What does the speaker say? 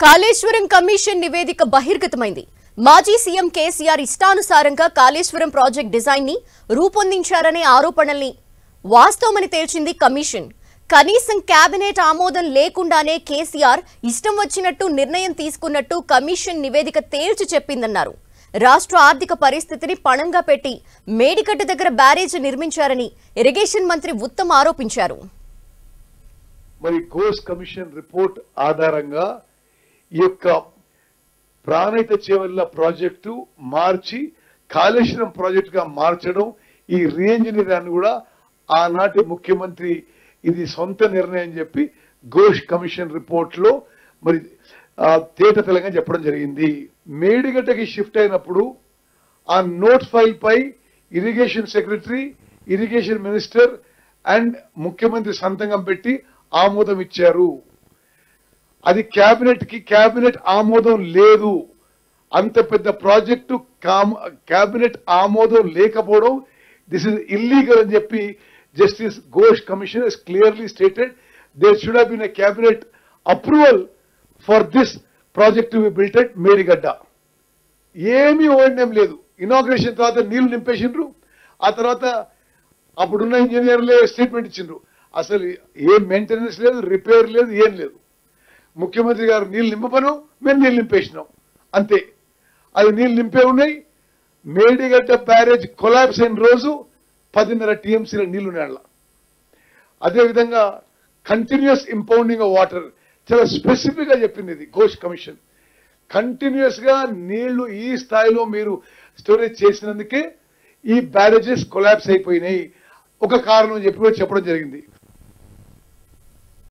Kaleshwaram commission నివేదిక బహిర్గతమైంది. మాజీ CM KCR ఇష్టానుసారంగా కాళేశ్వరం ప్రాజెక్ట్ డిజైన్ ని రూపొందించారనే ఆరోపణల్ని వాస్తవమని తేల్చింది కమిషన్. కనీసం కేబినెట్ ఆమోదం లేకుండానే కేసీఆర్ ఇష్టం వచ్చినట్టు నిర్ణయం తీసుకున్నట్టు కమిషన్ నివేదిక తేల్చి చెప్పిందన్నారు. రాష్ట్ర ఆర్థిక పరిస్థితిని పణంగా పెట్టి మేడిగడ్డ దగ్గర బ్యారేజ్ నిర్మించారని ఇరిగేషన్ మంత్రి ఉత్తమ్ ఆరోపించారు. మరి కోర్స్ కమిషన్ రిపోర్ట్ ఆధారంగా ఈ యొక్క ప్రాణహిత చేవెళ్ల ప్రాజెక్టు మార్చి కాళేశ్వరం ప్రాజెక్ట్ గా మార్చడం, ఈ రీఇంజనీరింగ్ కూడా ఆనాటి ముఖ్యమంత్రి ఇది సొంత నిర్ణయం చెప్పి ఘోష్ కమిషన్ రిపోర్ట్ లో మరి తేట తెలంగా చెప్పడం జరిగింది. మేడిగడ్డకి షిఫ్ట్ అయినప్పుడు ఆ నోట్ ఫైల్ పై irrigation secretary, irrigation minister and ముఖ్యమంత్రి సంతకం పెట్టి ఆమోదం ఇచ్చారు. అది కేబినెట్ ఆమోదం లేదు. అంత పెద్ద ప్రాజెక్టు కేబినెట్ ఆమోదం లేకపోవడం దిస్ ఇస్ ఇల్లీగల్ అని చెప్పి justice Ghosh commission has clearly stated there should have been a cabinet approval for this project to be built at Medigadda. ఏమీ ఓఎన్ఎం లేదు. ఇనాగ్రేషన్ తర్వాత నీళ్లు నింపేసిండ్రు. ఆ తర్వాత అప్పుడున్న ఇంజనీర్లే స్టేట్మెంట్ ఇచ్చిండ్రు. అసలు ఏం మెయింటెనెన్స్ లేదు, రిపేర్ లేదు, ఏం లేదు. ముఖ్యమంత్రి గారు నీళ్లు నింపను, మేము నీళ్లు నింపేసినాం అంతే. అది నీళ్లు నింపే ఉన్నాయి. మేడిగడ్డ బ్యారేజ్ కొలాప్స్ అయిన రోజు 10.5 టీఎంసీల నీళ్లు నేల. అదేవిధంగా కంటిన్యూస్ ఇంపౌండింగ్ ఆఫ్ వాటర్ చాలా స్పెసిఫిక్ గా చెప్పింది ఇది ఘోష్ కమిషన్. కంటిన్యూస్ గా నీళ్లు ఈ స్థాయిలో మీరు స్టోరేజ్ చేసినందుకే ఈ బ్యారేజెస్ కొలాప్స్ అయిపోయినాయి. ఒక కారణం చెప్పి చెప్పడం జరిగింది.